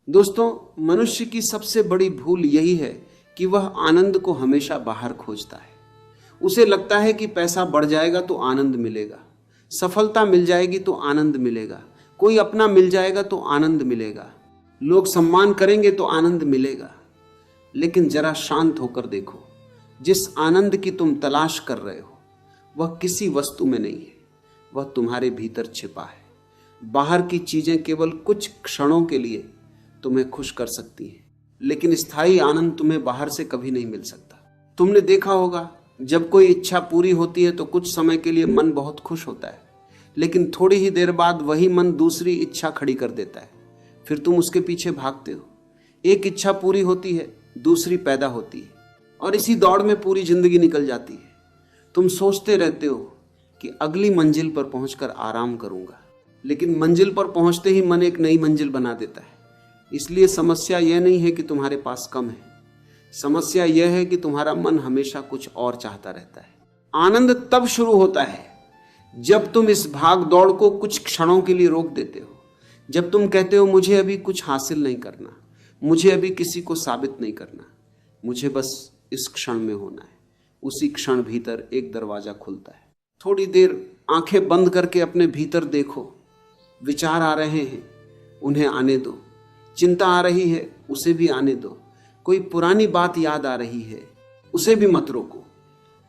दोस्तों, मनुष्य की सबसे बड़ी भूल यही है कि वह आनंद को हमेशा बाहर खोजता है। उसे लगता है कि पैसा बढ़ जाएगा तो आनंद मिलेगा, सफलता मिल जाएगी तो आनंद मिलेगा, कोई अपना मिल जाएगा तो आनंद मिलेगा, लोग सम्मान करेंगे तो आनंद मिलेगा। लेकिन जरा शांत होकर देखो, जिस आनंद की तुम तलाश कर रहे हो वह किसी वस्तु में नहीं है, वह तुम्हारे भीतर छिपा है। बाहर की चीजें केवल कुछ क्षणों के लिए तुम्हें खुश कर सकती हैं, लेकिन स्थायी आनंद तुम्हें बाहर से कभी नहीं मिल सकता। तुमने देखा होगा, जब कोई इच्छा पूरी होती है तो कुछ समय के लिए मन बहुत खुश होता है, लेकिन थोड़ी ही देर बाद वही मन दूसरी इच्छा खड़ी कर देता है। फिर तुम उसके पीछे भागते हो। एक इच्छा पूरी होती है, दूसरी पैदा होती है, और इसी दौड़ में पूरी जिंदगी निकल जाती है। तुम सोचते रहते हो कि अगली मंजिल पर पहुंचकर आराम करूंगा, लेकिन मंजिल पर पहुंचते ही मन एक नई मंजिल बना देता है। इसलिए समस्या यह नहीं है कि तुम्हारे पास कम है, समस्या यह है कि तुम्हारा मन हमेशा कुछ और चाहता रहता है। आनंद तब शुरू होता है जब तुम इस भाग दौड़ को कुछ क्षणों के लिए रोक देते हो। जब तुम कहते हो मुझे अभी कुछ हासिल नहीं करना, मुझे अभी किसी को साबित नहीं करना, मुझे बस इस क्षण में होना है। उसी क्षण भीतर एक दरवाजा खुलता है। थोड़ी देर आंखें बंद करके अपने भीतर देखो। विचार आ रहे हैं, उन्हें आने दो। चिंता आ रही है, उसे भी आने दो। कोई पुरानी बात याद आ रही है, उसे भी मत रोको,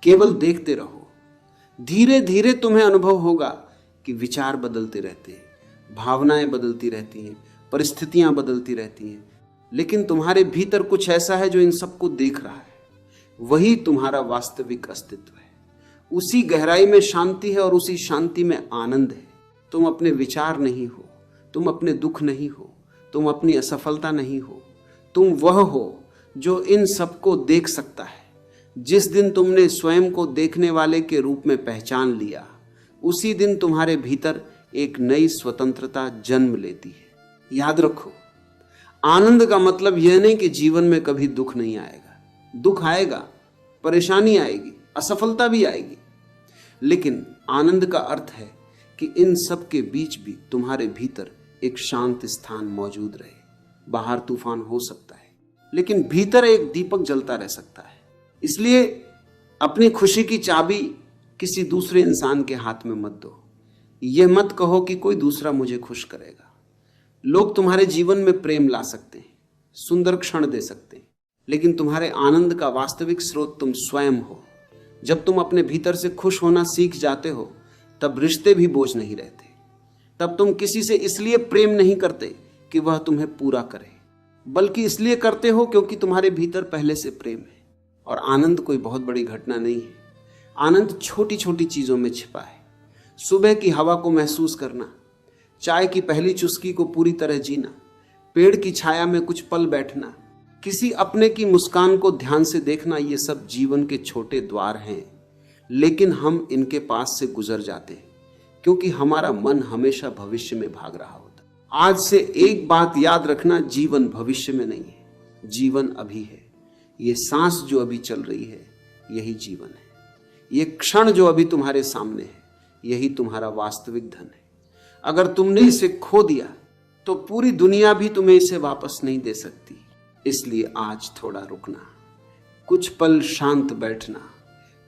केवल देखते रहो। धीरे धीरे तुम्हें अनुभव होगा कि विचार बदलते रहते हैं, भावनाएं बदलती रहती हैं, परिस्थितियां बदलती रहती हैं, लेकिन तुम्हारे भीतर कुछ ऐसा है जो इन सबको देख रहा है। वही तुम्हारा वास्तविक अस्तित्व है। उसी गहराई में शांति है और उसी शांति में आनंद है। तुम अपने विचार नहीं हो, तुम अपने दुख नहीं हो, तुम अपनी असफलता नहीं हो, तुम वह हो जो इन सबको देख सकता है। जिस दिन तुमने स्वयं को देखने वाले के रूप में पहचान लिया, उसी दिन तुम्हारे भीतर एक नई स्वतंत्रता जन्म लेती है। याद रखो, आनंद का मतलब यह नहीं कि जीवन में कभी दुख नहीं आएगा। दुख आएगा, परेशानी आएगी, असफलता भी आएगी, लेकिन आनंद का अर्थ है कि इन सब के बीच भी तुम्हारे भीतर एक शांत स्थान मौजूद रहे। बाहर तूफान हो सकता है, लेकिन भीतर एक दीपक जलता रह सकता है। इसलिए अपनी खुशी की चाबी किसी दूसरे इंसान के हाथ में मत दो। यह मत कहो कि कोई दूसरा मुझे खुश करेगा। लोग तुम्हारे जीवन में प्रेम ला सकते हैं, सुंदर क्षण दे सकते हैं, लेकिन तुम्हारे आनंद का वास्तविक स्रोत तुम स्वयं हो। जब तुम अपने भीतर से खुश होना सीख जाते हो, तब रिश्ते भी बोझ नहीं रहते। तब तुम किसी से इसलिए प्रेम नहीं करते कि वह तुम्हें पूरा करे, बल्कि इसलिए करते हो क्योंकि तुम्हारे भीतर पहले से प्रेम है। और आनंद कोई बहुत बड़ी घटना नहीं है। आनंद छोटी छोटी चीजों में छिपा है। सुबह की हवा को महसूस करना, चाय की पहली चुस्की को पूरी तरह जीना, पेड़ की छाया में कुछ पल बैठना, किसी अपने की मुस्कान को ध्यान से देखना, ये सब जीवन के छोटे द्वार हैं। लेकिन हम इनके पास से गुजर जाते हैं क्योंकि हमारा मन हमेशा भविष्य में भाग रहा होता। आज से एक बात याद रखना, जीवन भविष्य में नहीं है, जीवन अभी है। ये सांस जो अभी चल रही है, यही जीवन है। ये क्षण जो अभी तुम्हारे सामने है, यही तुम्हारा वास्तविक धन है। अगर तुमने इसे खो दिया तो पूरी दुनिया भी तुम्हें इसे वापस नहीं दे सकती। इसलिए आज थोड़ा रुकना, कुछ पल शांत बैठना,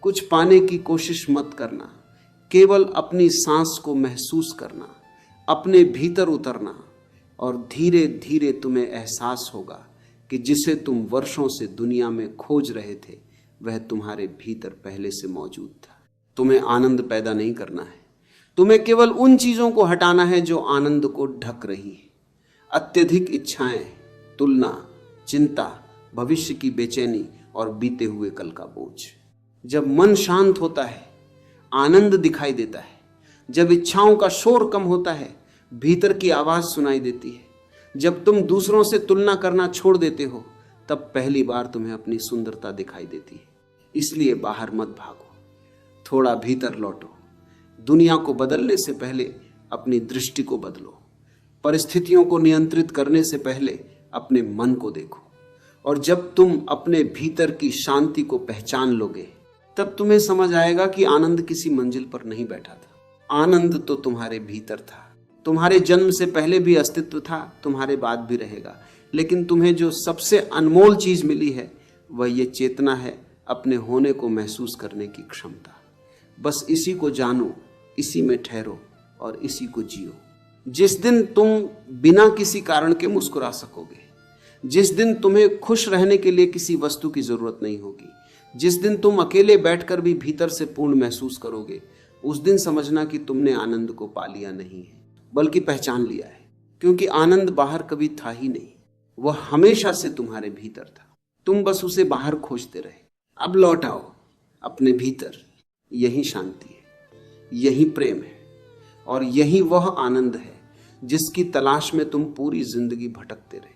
कुछ पाने की कोशिश मत करना, केवल अपनी सांस को महसूस करना, अपने भीतर उतरना, और धीरे धीरे तुम्हें एहसास होगा कि जिसे तुम वर्षों से दुनिया में खोज रहे थे, वह तुम्हारे भीतर पहले से मौजूद था। तुम्हें आनंद पैदा नहीं करना है, तुम्हें केवल उन चीजों को हटाना है जो आनंद को ढक रही है। अत्यधिक इच्छाएं, तुलना, चिंता, भविष्य की बेचैनी और बीते हुए कल का बोझ। जब मन शांत होता है, आनंद दिखाई देता है। जब इच्छाओं का शोर कम होता है, भीतर की आवाज सुनाई देती है। जब तुम दूसरों से तुलना करना छोड़ देते हो, तब पहली बार तुम्हें अपनी सुंदरता दिखाई देती है। इसलिए बाहर मत भागो, थोड़ा भीतर लौटो। दुनिया को बदलने से पहले अपनी दृष्टि को बदलो। परिस्थितियों को नियंत्रित करने से पहले अपने मन को देखो। और जब तुम अपने भीतर की शांति को पहचान लोगे, तब तुम्हें समझ आएगा कि आनंद किसी मंजिल पर नहीं बैठा था। आनंद तो तुम्हारे भीतर था। तुम्हारे जन्म से पहले भी अस्तित्व था, तुम्हारे बाद भी रहेगा। लेकिन तुम्हें जो सबसे अनमोल चीज मिली है वह ये चेतना है, अपने होने को महसूस करने की क्षमता। बस इसी को जानो, इसी में ठहरो और इसी को जियो। जिस दिन तुम बिना किसी कारण के मुस्कुरा सकोगे, जिस दिन तुम्हें खुश रहने के लिए किसी वस्तु की जरूरत नहीं होगी, जिस दिन तुम अकेले बैठकर भी भीतर से पूर्ण महसूस करोगे, उस दिन समझना कि तुमने आनंद को पा लिया नहीं है, बल्कि पहचान लिया है। क्योंकि आनंद बाहर कभी था ही नहीं, वह हमेशा से तुम्हारे भीतर था। तुम बस उसे बाहर खोजते रहे। अब लौट आओ अपने भीतर। यही शांति है, यही प्रेम है और यही वह आनंद है जिसकी तलाश में तुम पूरी जिंदगी भटकते रहे।